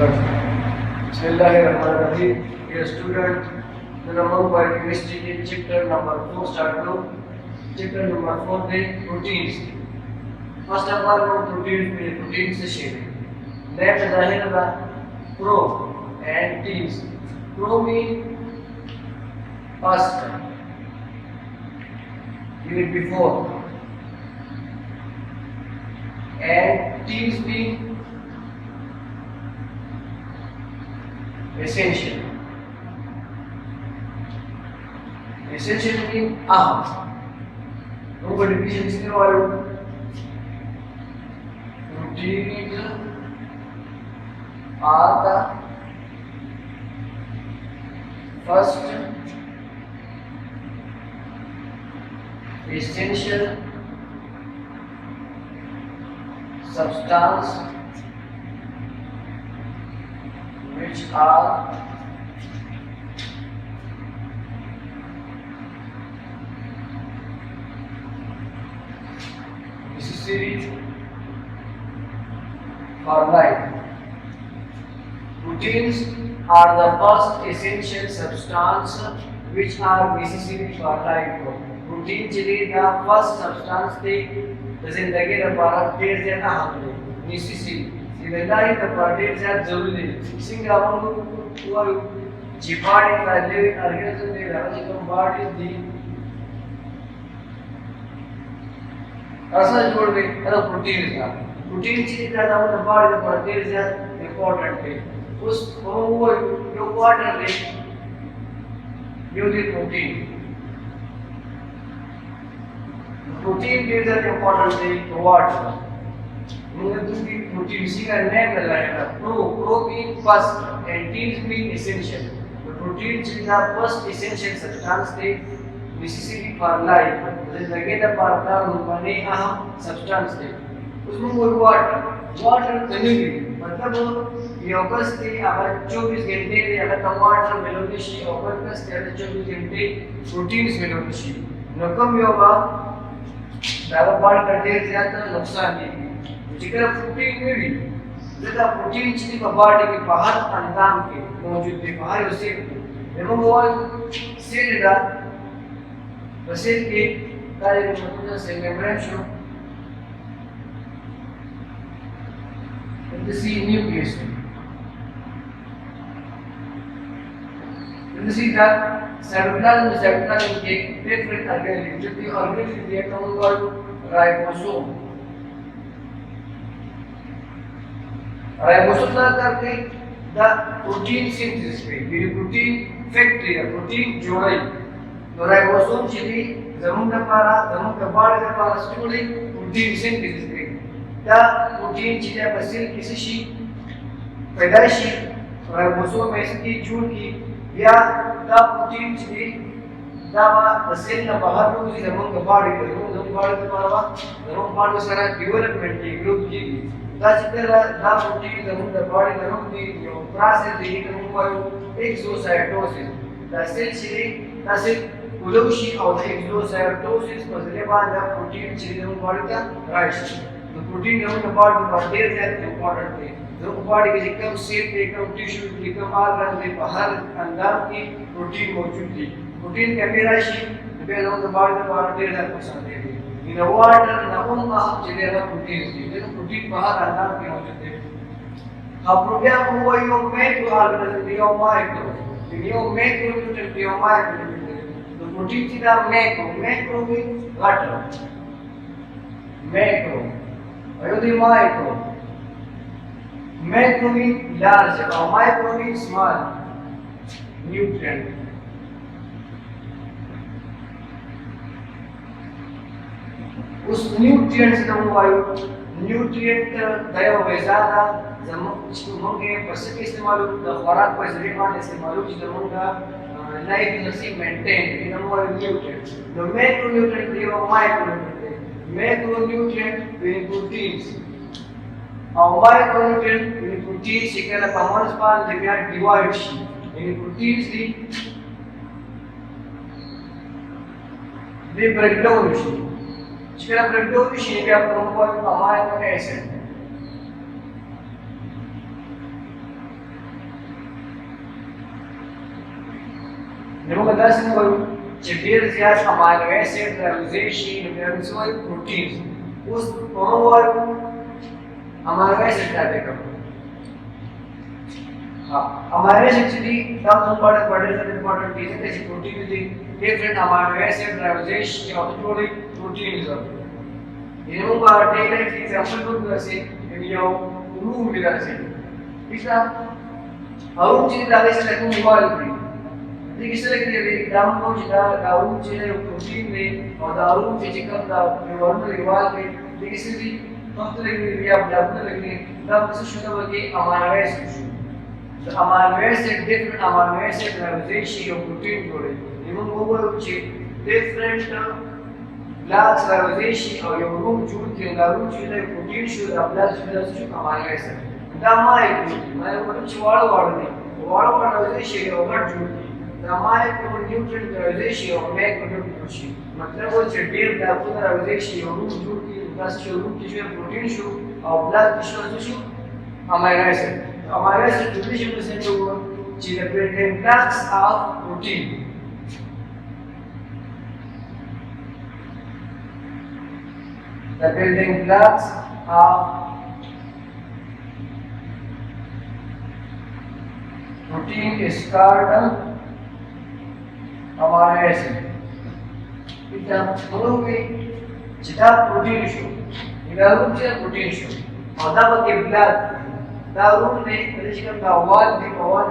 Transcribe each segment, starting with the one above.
Bismillahirrahmanirrahim. Dear student, the number by chemistry के chapter number 4 start करो. Chapter number 4 में proteins. First of all, हम proteins में proteins से शेयर. Left जाहिर है pro and teams. Pro mean first. Unit before. And teams mean essential. Essential mean aham. Nobody divisions in our proteins are the first essential substance which are necessary for life. Proteins are the first essential substance which are necessary for life. Protein चलिए the first substance थे जिंदगी का बारह ढेर ज्यादा हमने necessary जिंदगी का बारह ढेर ज्यादा जरूरी है सिंगापुर वो जिपाड़ी का लिविंग ऑर्गेनिज्म ने राजी को बॉडी दी ऐसा जोड़ दे अरे प्रोटीन का प्रोटीन चीज का नाम तो बॉडी का बारह ढेर ज्यादा इम्पोर्टेंट है उस वो जो वाटर है जो दी protein protein is an important thing to watch. Protein सी का नेम लगाएगा. Pro mean first and teams mean essential. The protein is the first essential substance they necessary for life. जिंदगी का पार्टनर होने अहम substance थे. उसमें वो water कनेक्ट मतलब ये ऑक्स थे अगर 24 घंटे अगर टमाटर मिलोगे शी ऑक्स थे 24 घंटे प्रोटीन्स मिलोगे शी नकम योगा दावा बाल करते ज्यादा नुकसान नहीं जिक्र प्रोटीन में भी ज्यादा प्रोटीन चीज का बॉडी के बाहर अंदाम के मौजूद है बाहर उसे एवं वो सेल का सेल के कार्य में मतलब cell membrane show in the nucleus in the cytoplasm के different organelles जो कि organelles दिया था उनको राइबोसोम ना करके the protein synthesis पे ये प्रोटीन फैक्ट्री है प्रोटीन जोड़ाई तो राइबोसोम चीज़ जरूर का बाढ़ का पारा स्टोरी प्रोटीन सिंथेसिस पे the protein चीज़ें बसिल किसी शी पैदाइशी राइबोसोम में इसकी जून की या the protein चीज़ दावा बसिल ना बाहर लोग जिसे हम बाढ़ के पारा जरूर बाढ़ को सारा डेवलपमेंट की ग्रोथ की the protein जरूर का बाढ़ जरूर की जो प्रोसेस है ये जरूर वायो exocytosis the cell cheese the cell उलोशी और exocytosis को जरिए बाद the protein चीज़ जरूर बाढ़ का राइट the protein जरूर का बाढ़ देर से important है जरूर बाढ़ के जिक्कम सेल के जिक्कम टिश्यू के जिक्कम आर्गन के बाहर अंदर की प्रोटीन मौजूद थी प्रोटीन के मेरा शी जरूर का बाढ़ देर से पसंद है in the water नाम का जिलेगा प्रोटीन थी लेकिन प्रोटीन बाहर अंदर के मौजूद थे अब प्रोटीन वो यो मैक्रो ऑर्गेनिज्म यो माइक्रो न्यूट्रिएंट यो माइक्रो तो प्रोटीन सीधा मैक्रो में वाटर मैक्रो और दी माइक्रो मैक्रो में लार्ज और माइक्रो में स्मॉल न्यूट्रिएंट उस न्यूट्रिएंट से हम वायु न्यूट्रिएंट दया वैज़ादा जम के पसंद के इस्तेमाल होता खुराक पर जरिए मान इस्तेमाल होती जरूर का लाइफ इनर्जी मेंटेन इन हम वायु न्यूट्रिएंट द मैक्रोन्यूट्रिएंट दिया माइक्रोन्यूट्रिएंट मैक्रोन्यूट्रिएंट इन प्रोटीन्स और माइक्रोन्यूट्रिएंट इन प्रोटीन्स के ना कॉमन स्पान जगह divide she in proteins the breakdown she जिसका ब्रेकडाउन शी क्या promote amino acid نموذج درسنا هو كبير زيادة أمينو أسيد ريبوزيشن بنسوي بروتينز وهو أمينو أسيد تابعكم أمينو أسيد دي تام important reason is protein is the different amino acid ribosation of the protein is of remember take like example को जैसे ये room में जैसे इसका अरुण जी दाले से लेकर मोबाइल पे देखिए इस तरह के दाम को जितना दारू चीज़ प्रोटीन में और दारू के चिकन दा नॉर्मल रिवाल में देखिए इसे भी वक्त लगेगी या ब्लड लगेगी तब से शुरू होगी amino acid the amino acid different amino acid ribosation of protein जोड़े इवन वो बोलते different blocks ribosation और ये रूम जोड़ के दारू चीज़ प्रोटीन शुद्ध ब्लड शुद्ध अमाइनो एसिड दामाई मैं वो कुछ वाला ribosation और ब्लड जोड़ macronutrient ribosation और macronutrient मतलब वो चेडियर दारू ribosation और रूम जोड़ के दस रूम की जो प्रोटीन शुद्ध और ब्लड शुद्ध amino acid amino acid division percent over to the building blocks of protein. The building blocks of protein is called amino acid. Ita mulungi jita protein show. Ina rumche protein show. Oda bagi blood the room में religion का wall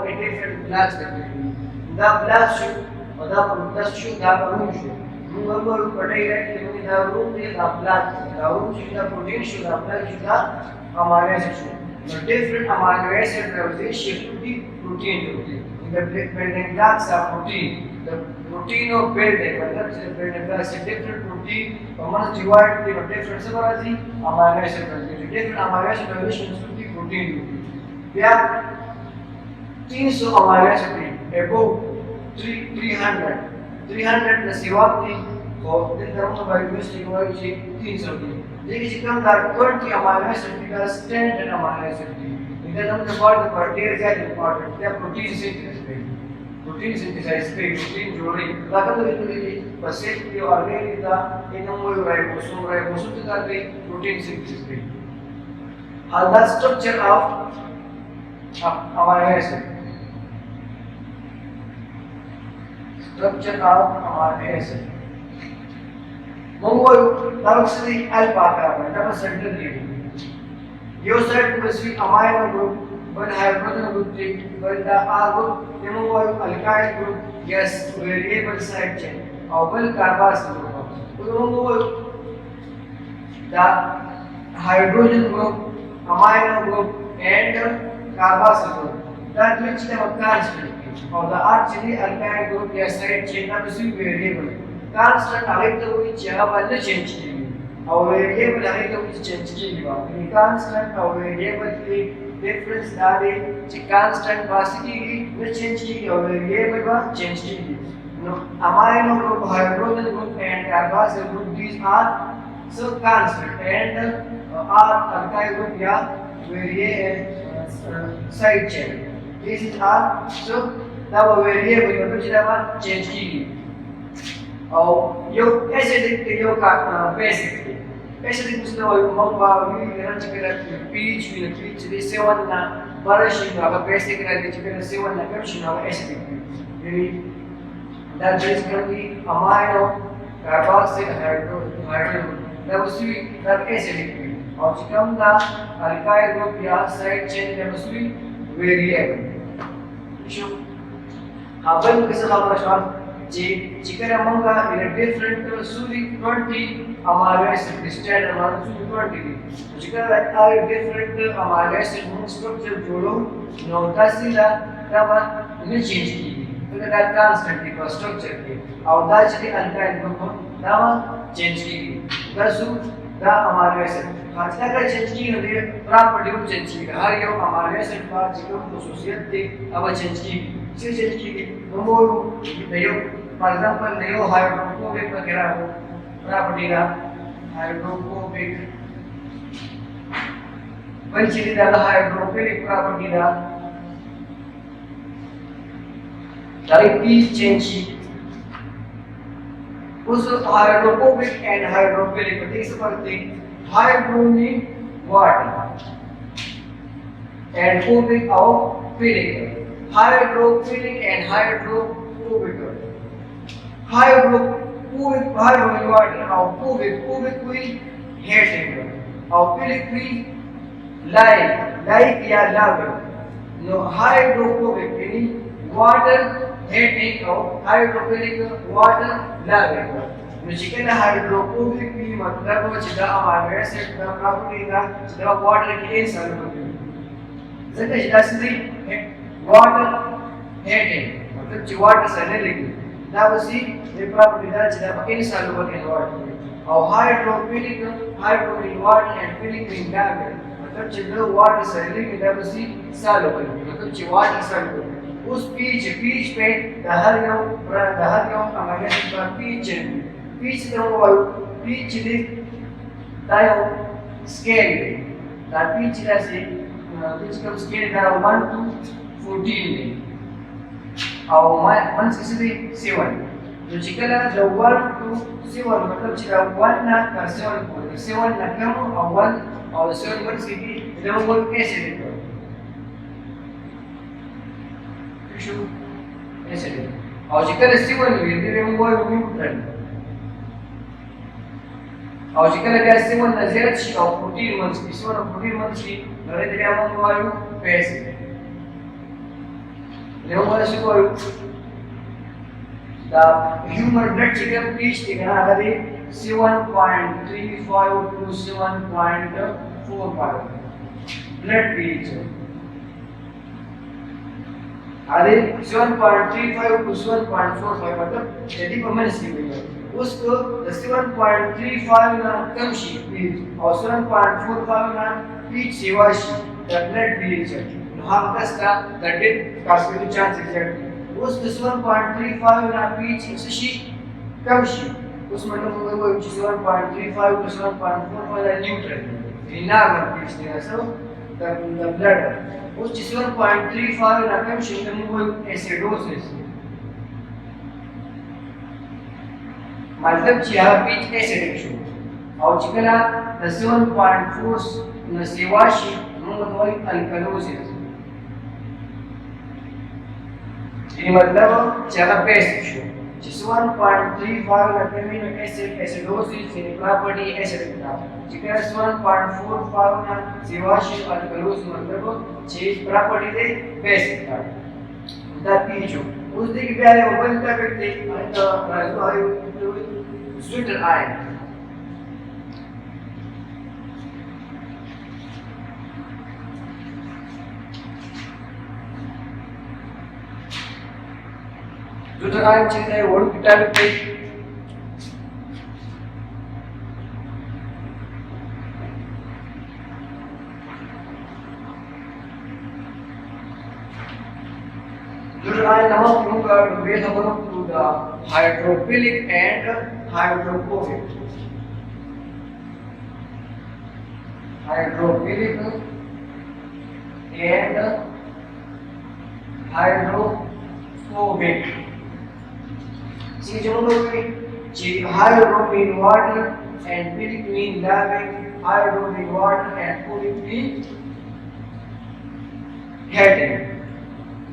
में different blocks लगते हैं the block should और the protest should the room should room को पढ़े गए कि the room में the block the room should the protein should the block should the amino acid should the different amino acid ribosation to the protein होती है in the building blocks of protein the protein of building मतलब से building blocks से different protein common divide into different separate amino acid ribosation different amino acid ribosation to the protein we have 300 amino acid above 300 plus one और दिन तरह का biochemistry को ये 300 की देखिए जितना का 20 amino acid plus 10 amino acid इधर हम जो बात करते हैं क्या इंपॉर्टेंट है प्रोटीन सिंथेसाइज पे प्रोटीन जोड़े लागत है बस एक ये ऑर्गेनिक का इनम वो राइबोसोम के साथ प्रोटीन सिंथेसिस पे how the structure of amino acid structure of amino acid mongol taroxy alpha carbon that was central leading you said must be amino group one hydrogen group one the R group mongol alkyl group yes variable side chain or one carboxyl group so mongol the hydrogen group amino group and carboxyl group that which they are constant or the actually alkyl group yes side chain that is variable constant alike which have change our variable alike which change the constant our variable की difference डाले कि constant वास्तविक की which change की और variable का change की amino group hydrogen group and carboxyl group these are so constant and are alkyl group या variable side chain these are so the variable मतलब जितना change की और यो acidic के यो का basic acidic उसने वो मंगवा भी लेना चाहिए pH भी pH भी सेवन ना बारिश ना अगर basic रहती चाहिए सेवन ना कम शुना वो acidic यानी that basically amino carboxyl hydrogen that was भी that acidic भी और जिकम ना alkyl group या side chain that was भी variable शो अपन किस हमारा शायद chicken अमंगा in a different suri 20 amino acid standard amount suri 20 chicken रहता है different amino acid structure जोड़ो नौता सीला तब इन्हें change की तो क्या constant की structure की और दाच के alkyl group तब change की दसु दा amino acid खासकर अगर change की होती है property को change की हर यो amino acid का चिकन खासियत थी अब change की change की वो नहीं for example neo hydrophobic वगैरह हो property का hydrophobic वही चीज़ ज़्यादा hydrophilic property का Direct pH change उस हाइड्रोफोबिक एंड हाइड्रोफिलिक देख सकते हैं हाइड्रोनिक वाटर एंड फोबिक और philic hydrophilic and hydrophobic hydrophobic hydronic water और फोबिक हुई हेट और फिलिक हुई लाइक या लाव नो हाइड्रोफोबिक यानी वाटर हेटिंग और हाइड्रोफिलिक वाटर लावेगा मुझे हाइड्रोफोबिक भी मतलब जिदा अमाइनो एसिड का प्रॉपर्टी का जिदा वाटर की इनसॉल्युबल जैसे जिदा से वाटर हेटिंग मतलब जो वाटर सॉल्युबल ना उसी ये प्रॉपर्टी का जिदा इनसॉल्युबल इन वाटर और हाइड्रोफिलिक वाटर एंड फिलिक इन लावेगा मतलब जिदा वाटर सॉल्युबल ना उसी सॉल्युबल मतलब जो वाटर सॉल्युबल उस पीच पे दहरियों अमाइनो एसिड का पीच तो पीच दे तायो स्केल दा पीच जैसे पीच का स्केल का 1 to 14 में और 1 से 7 जो चिकला जो 1 to 7 मतलब चिकला 1 ना का 7 को 7 ना कम और 1 और 7 वर्ड से भी लेवल कैसे देते और जिकल सिवन में वो न्यूट्रल और जिकल का सिवन नजर छी और 14 मंथ्स की सिवन 14 मंथ्स की नरे दे हम वायु पैसे लेव वाला सिको द ह्यूमन ब्लड चिकन पीच दिखना है 7.35 to 7.45 ब्लड पीच अरे 7.35 to 7.45 मतलब यदि परमानेंस की हुई है उसको 7.35 ना कम शी पीच और 7.45 ना पीच सेवा शी ब्लड पीच है हम का द डेथ कास्केटिंग चांसेस है उस 7.35 ना पीच शी कम शी उस मतलब वो 7.35 to 7.45 न्यूट्रल इन नॉर्मल पीच देना सो द ब्लड उस 7.35 ना कम शी में वो एसिडोसिस मतलब यह पीच एसिडिक शो और चिकला 7.4 न सेवाशी मतलब अल्कलोसिस ये मतलब चला बेसिक शो 1.35 na termino acidosis in property acidic na चिकला 1.45 na सेवाशी अल्कलोसिस मतलब चीज प्रॉपर्टी दे बेसिक था दा पीचो उस दिन पहले वो बनता करते तो राजू है स्वीटर आयन स्वीटर आयन चीज़ वो विटामिन पे I now look at ways of to the hydrophilic and hydrophobic. Hydrophilic and hydrophobic. See, जो लोग hydro mean water and philic mean living, hydro mean water and philic mean heading.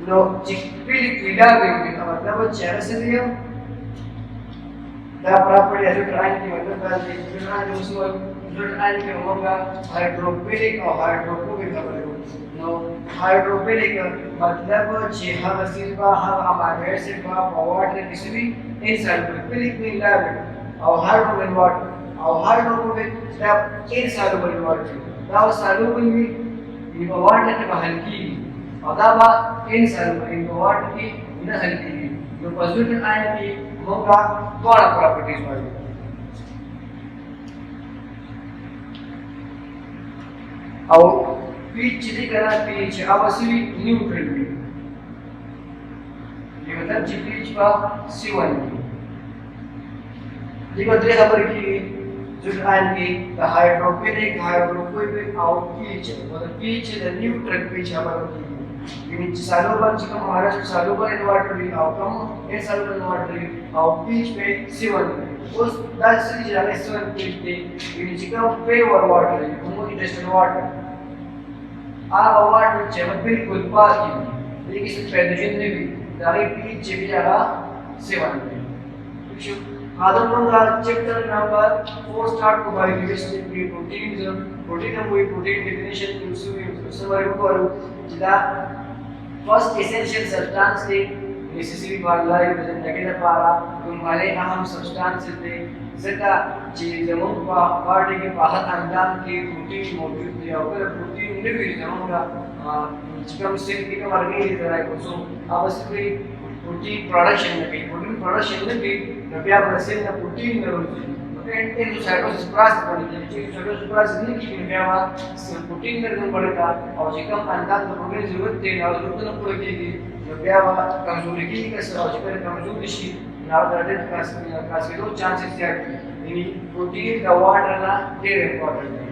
नो चिकपिलिक विलाविंग का मतलब वो चेहरे से दिया दा प्रॉपर्टी है जो ट्राइन की मतलब का जो ट्राइन उसको जो ट्राइन के होगा हाइड्रोफिलिक और हाइड्रोफोबिक का मतलब नो हाइड्रोफिलिक मतलब चेहरा मसील का हम अमाइनो एसिड का वाटर किसी भी इनसॉल्युबल में लाविंग और हाइड्रोफिलिक वाटर और हाइड्रोफोबिक जब इनसॉल्युबल वाटर दा सॉल्युबल में ये वाटर के हल्की अदाबा इनसॉल्युबल इन वाटर की इन हल्की है जो पॉजिटिव आयन की होगा थोड़ा प्रॉपर्टीज वाली और पीच चिली करा पीच अब असली न्यूट्रल में ये मतलब जी पीच का C1 की ये मतलब खबर की जो आयन की द हाइड्रोफिलिक हाइड्रोफोबिक और पीच मतलब पीच द न्यूट्रल पीच हमारा ini soluble jika Maharashtra soluble in water और कम insoluble in water और pH पे C1 उस 10 से ज़्यादा C1 pH पे ini jika pure water homogeneous water water चमक बिल्कुल पास की लेकिन इस पैथोजन ने भी दाई pH से भी ज़्यादा C1 पे आदम मंगा चैप्टर नंबर 4 स्टार्ट को बायोकेमिस्ट्री की प्रोटीन हुई प्रोटीन डेफिनेशन उसमें को जिला फर्स्ट एसेंशियल सब्सटेंस के नेसेसरी फॉर लाइफ प्रेजेंट लगेगा पारा तुम्हारे अहम सब्सटेंस थे जगह चीजों का पार्टी के बाहर अंदाज की प्रोटीन मौजूद है और प्रोटीन ने भी जमूंगा चिकन सेल की कमर के इधर है कुछ अब इसकी प्रोटीन प्रोडक्शन में भी नबिया ब्राजील ने प्रोटीन में होती है एंडोसाइटोसिस प्रोसेस बनी है एंडोसाइटोसिस प्रोसेस नहीं की नबिया में प्रोटीन में बढ़ेगा और जिकम अंदाज में प्रोटीन जरूरत है और जरूरत न पड़ेगी नबिया में कमजोरी की कैसे और जिकर कमजोरी शी नाउ दैट का दो चांसेस है यानी प्रोटीन का वाटर ना वेरी इंपॉर्टेंट है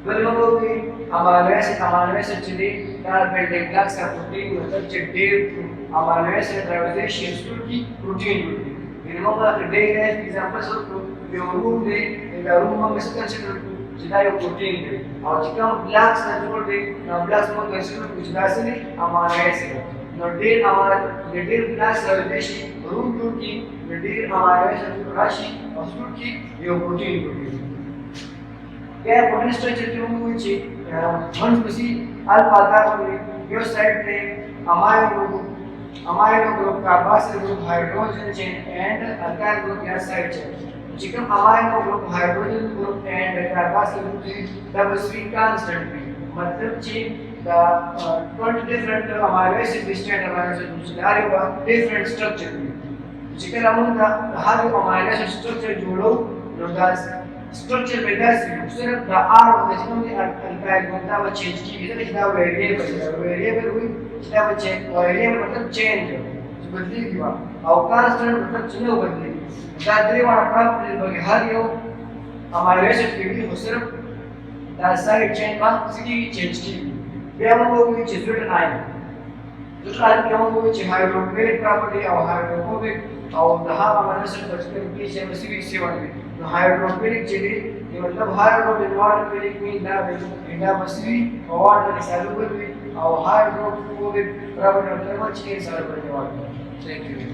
बल्कि भी हमारे से चली यार बिल्डिंग ब्लॉक्स का प्रोटीन मतलब जेडेर हमारे से ट्रांजिशन की protein Remember the day as examples of your room day in the room of consider jida yo protein day और जिका blacks control day now blacks को consider कुछ basically हमारा ऐसे now day हमारा the day blacks राशि room to की the day हमारा ऐसे राशि और टू की यो protein क्या protein structure क्यों हुई ची मन किसी अल्फा का यो साइड पे amino group carboxyl group hydrogen chain and alkyl group या side chain जिकम amino group hydrogen group and carboxyl group double sweet constant मतलब chain the 20 different amino acid distinct amino acid are different structure जिकम हम हर amino acid structure जोड़ो जोड़ास structure में कैसे सिर्फ the r जिकम ने alkyl group का change की इधर इसका variable हुई इसका change variable मतलब change बदली की बात और constant मतलब चिन्ह बदली दादरी वाला प्राप्त बगे हर यो हमारे से भी हो सिर्फ द साइड चेन का सिटी चेंज की बेमो को चीज रिटर्न आए दूसरा बेमो को चीज हाइड्रोफिलिक प्रॉपर्टी और हाइड्रोफोबिक और दहा हमारे से बचकर की से सिविक सेवन में तो हाइड्रोफिलिक चीज ये मतलब हाइड्रोफिलिक वाटरफिलिक मीन दैट इंडा मसली और वाटर सॉल्युबल और हाइड्रोफोबिक प्रॉपर्टी मतलब change soluble water thank you